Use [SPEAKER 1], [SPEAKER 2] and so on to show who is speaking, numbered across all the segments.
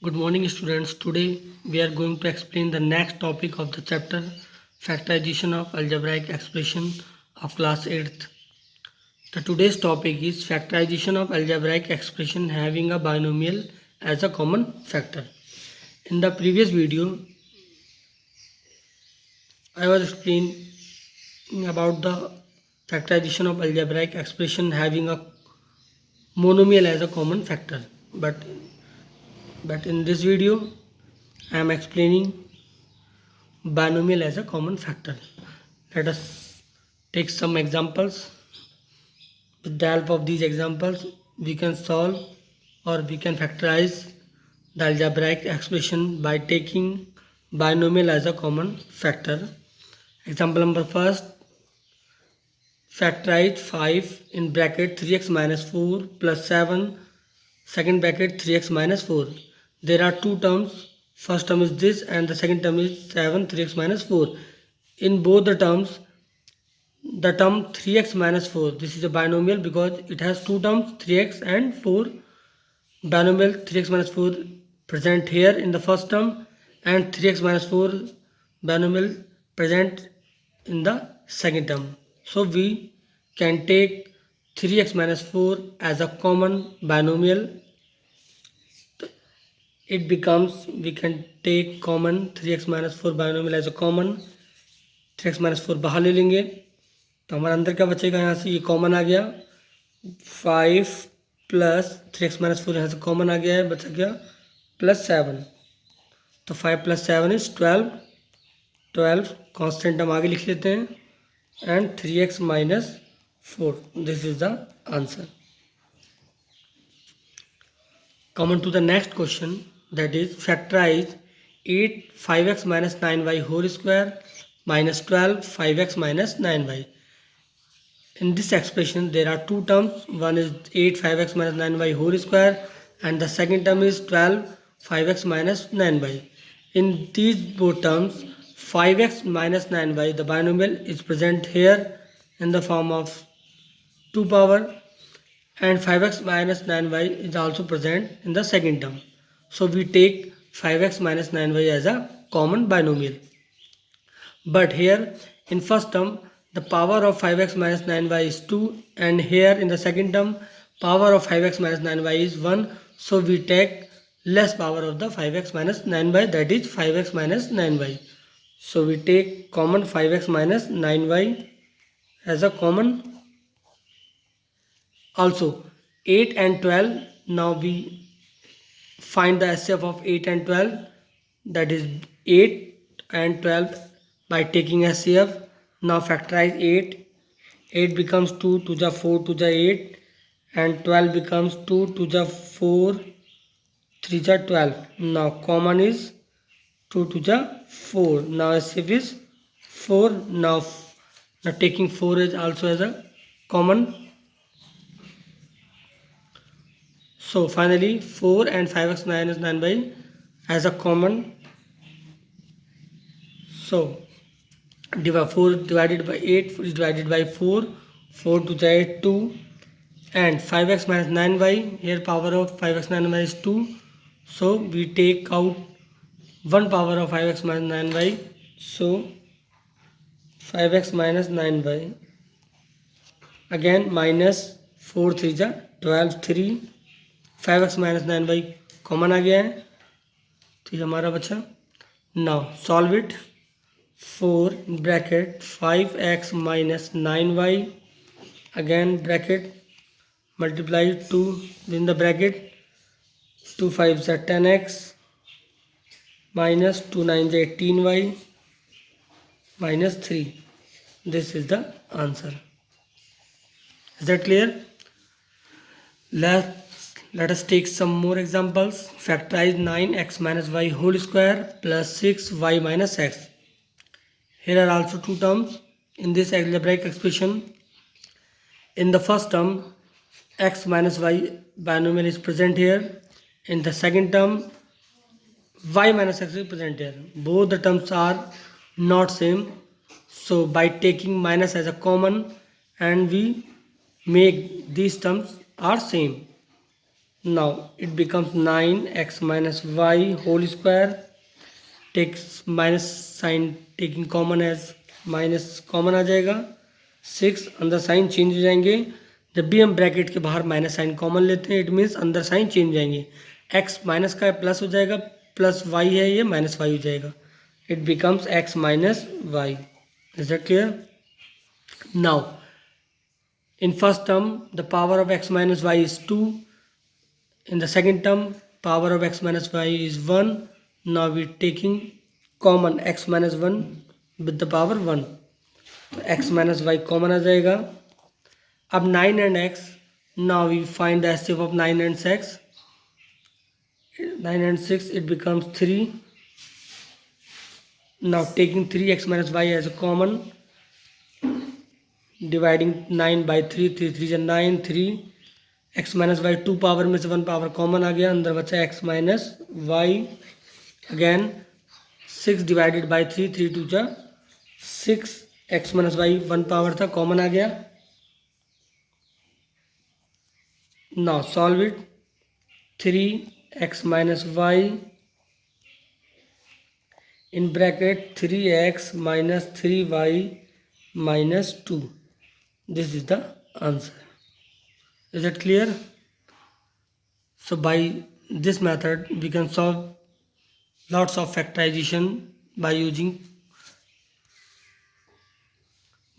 [SPEAKER 1] Good morning, students. Today we are going to explain the next topic of the chapter factorization of algebraic expression of class 8th. The today's topic is factorization of algebraic expression having a binomial as a common factor. In the previous video, I was explaining about the factorization of algebraic expression having a monomial as a common factor. But in this video, I am explaining binomial as a common factor. Let us take some examples. With the help of these examples, we can solve or we can factorize the algebraic expression by taking binomial as a common factor. Example number first, factorize 5 in bracket 3x minus 4 plus 7 second bracket 3x minus 4. There are two terms. First term is this and the second term is 7 3x minus 4. In both the terms, the term 3x minus 4, this is a binomial because it has two terms 3x and 4. Binomial 3x minus 4 present here in the first term and 3x minus 4 binomial present in the second term. So we can take 3x minus 4 as a common binomial. It becomes, we can take common 3x minus 4 binomial as a common. 3x minus 4 बाहर ले लेंगे तो हमारे अंदर क्या बचेगा, यहाँ से ये कॉमन आ गया 5 प्लस 3x माइनस 4 यहाँ से कॉमन आ गया है, बचा गया प्लस 7. तो 5 प्लस 7 इज 12 कांस्टेंट हम आगे लिख लेते हैं and 3x minus 4. This is the answer. Common to the next question, that is factorize 8 5x minus 9y whole square minus 12 5x minus 9y. In this expression there are two terms. One is 8 5x minus 9y whole square and the second term is 12 5x minus 9y. In these both terms 5x minus 9y, the binomial is present here in the form of 2 power and 5x minus 9y is also present in the second term. So we take 5x minus 9y as a common binomial. But here in first term the power of 5x minus 9y is 2 and here in the second term power of 5x minus 9y is 1. So we take less power of the 5x minus 9y, that is 5x minus 9y. So we take common 5x minus 9y as a common. Also 8 and 12, now we find the HCF of 8 and 12, that is 8 and 12 by taking HCF. Now factorize 8. 8 becomes 2 to the 4 to the 8 and 12 becomes 2 to the 4 3 the 12. Now common is 2 to the 4. Now HCF is 4. Now taking 4 is also as a common. So finally 4 and 5x minus 9y as a common. So 4 divided by 8 is divided by 4, 4 to the 8 2 and 5x minus 9y, here power of 5x minus 9y is 2. So we take out one power of 5x minus 9y. So 5x minus 9y again minus 4 3 जा 12 3. 5x minus 9y common आ गया है तो ये हमारा बचा. Now solve it. 4 bracket 5x minus 9y again bracket multiply 2 within the bracket 2 5 are 10x minus 2 9 is 18y minus 3. This is the answer. Is that clear? Let us take some more examples. Factorize 9x minus y whole square plus 6y minus x. Here are also two terms in this algebraic expression. In the first term x minus y binomial is present here. In the second term y minus x is present here. Both the terms are not same. So by taking minus as a common and we make these terms are same. Now it becomes 9x minus y whole square. Takes minus sign taking common as minus common आ जाएगा. 6 अंदर sign change हो जाएंगे. जब भी हम bracket के बाहर माइनस साइन कॉमन लेते हैं इट मीन्स अंदर साइन चेंज हो जाएंगे. x माइनस का प्लस हो जाएगा, प्लस y है ये माइनस y हो जाएगा. It becomes x minus y. Is that clear? Now in first term the power of x minus y is 2. In the second term, power of x minus y is 1. Now we taking common x minus 1 with the power 1. तो x minus y common आ जाएगा. अब 9 and x. Now we find the HCF of 9 and 6. 9 and 6 it becomes 3. Now taking 3x minus y as a common. Dividing 9 by 3. 3 3 is 9. 3 x minus y 2 power में से 1 power common आ गया. अंदर बचा x minus y. Again 6 divided by 3. 3 2 जा 6. x minus y 1 power था common आ गया. Now solve it. 3x minus y in bracket 3x minus 3y minus 2. This is the answer. Is it clear? So by this method we can solve lots of factorization by using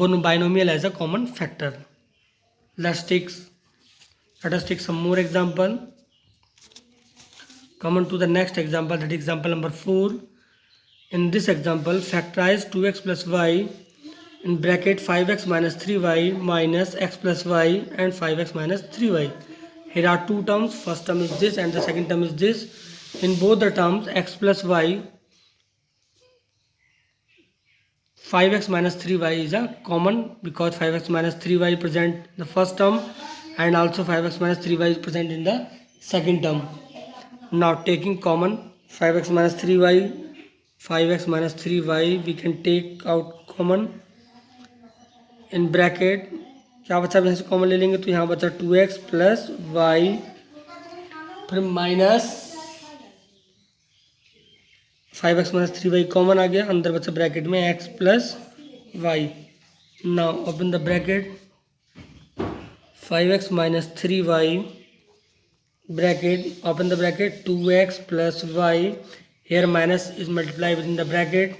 [SPEAKER 1] binomial as a common factor. Let us take some more example. Come on to the next example, that is example number 4. In this example, factorize 2x plus y in bracket 5x minus 3y minus x plus y and 5x minus 3y. Here are two terms. First term is this and the second term is this. In both the terms x plus y, 5x minus 3y is a common because 5x minus 3y present in the first term and also 5x minus 3y is present in the second term. Now taking common 5x minus 3y, 5x minus 3y we can take out common. In bracket क्या बचा, यहाँ से common ले लेंगे तो यहाँ बचा 2x plus y फिर minus 5x minus 3y common आ गया. अंदर बचा ब्रैकेट में x plus y. Now open the bracket 5x minus 3y bracket open the bracket 2x plus y. Here minus is multiply with in the bracket.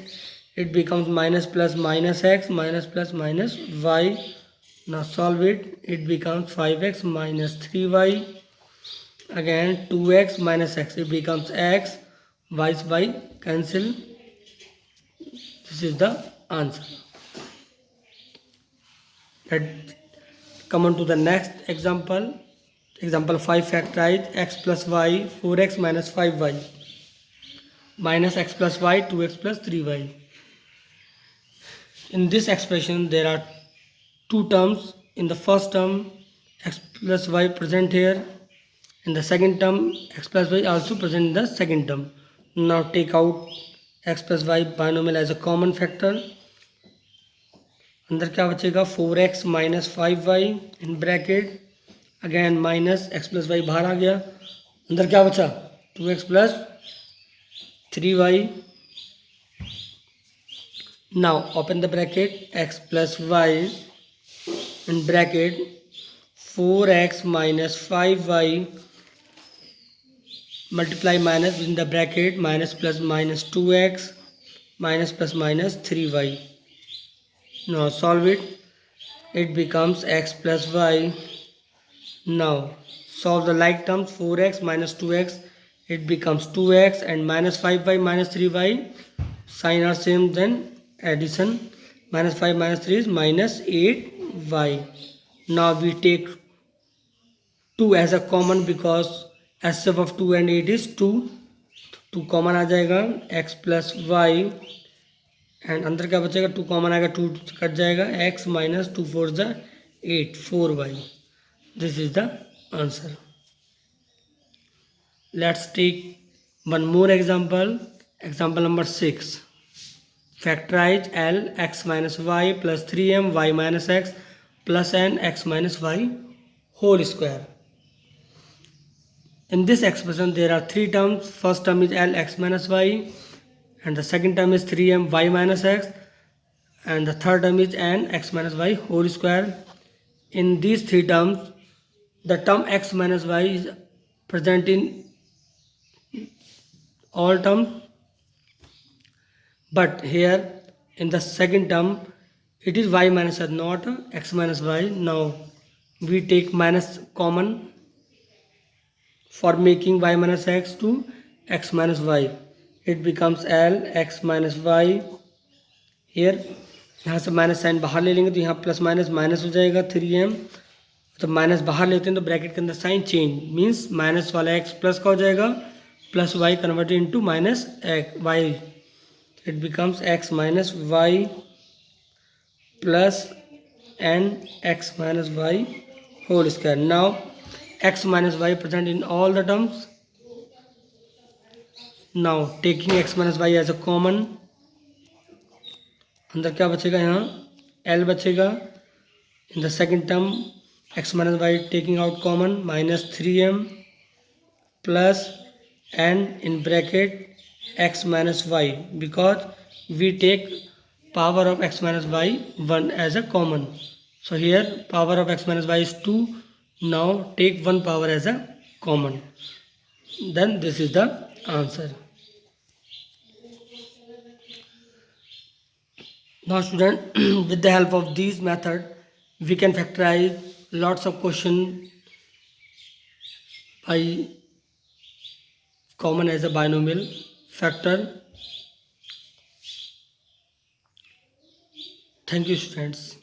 [SPEAKER 1] It becomes minus plus minus x minus plus minus y. Now solve it. It becomes 5x minus 3y. Again 2x minus x. It becomes x. Y cancel. This is the answer. Let's come on to the next example. Example 5, factorize x plus y 4x minus 5y minus x plus y 2x plus 3y. In this expression there are two terms. In the first term x plus y present here. In the second term x plus y also present in the second term. Now take out x plus y binomial as a common factor. अंदर क्या बचेगा 4x minus 5y in bracket. Again minus x plus y बाहर आ गया. अंदर क्या बचा 2x plus 3y. Now open the bracket x plus y in bracket 4x minus 5y multiply minus within the bracket minus plus minus 2x minus plus minus 3y. Now solve it. It becomes x plus y. Now solve the like terms. 4x minus 2x it becomes 2x and minus 5y minus 3y sign are same, then addition. Minus 5 minus 3 is minus 8y. Now we take 2 as a common because HCF of 2 and 8 is 2. 2 common आ जाएगा. x plus Y and अंदर क्या बचेगा 2 common आएगा 2 cut जाएगा. x minus 2 4 जा 8 4y. This is the answer. Let's take one more example. Example number 6. Factorize L x minus y plus 3m y minus x plus n x minus y whole square. In this expression, there are three terms. First term is Lx minus y, and the second term is 3m y minus x, and the third term is n x minus y whole square. In these three terms, the term x minus y is present in all terms, but here in the second term it is y minus x, not x minus y. Now we take minus common for making y minus x to x minus y. It becomes L x minus y. here यहाँ से minus sign बाहर ले लेंगे तो यहाँ plus minus minus हो जाएगा 3m. तो माइनस बाहर लेते हैं तो ब्रैकेट के अंदर साइन चेंज मीन्स माइनस वाला x प्लस का हो जाएगा, plus y converted into minus y. It becomes x minus y plus n x minus y whole square. Now x minus y present in all the terms. Now taking x minus y as a common, अंदर क्या बचेगा, यहाँ l बचेगा. In the second term x minus y taking out common minus 3m plus n in bracket x minus y, because we take power of x minus y 1 as a common. So here power of x minus y is 2. Now take one power as a common. Then this is the answer. Now student, with the help of these method, we can factorize lots of question by common as a binomial factor. Thank you students.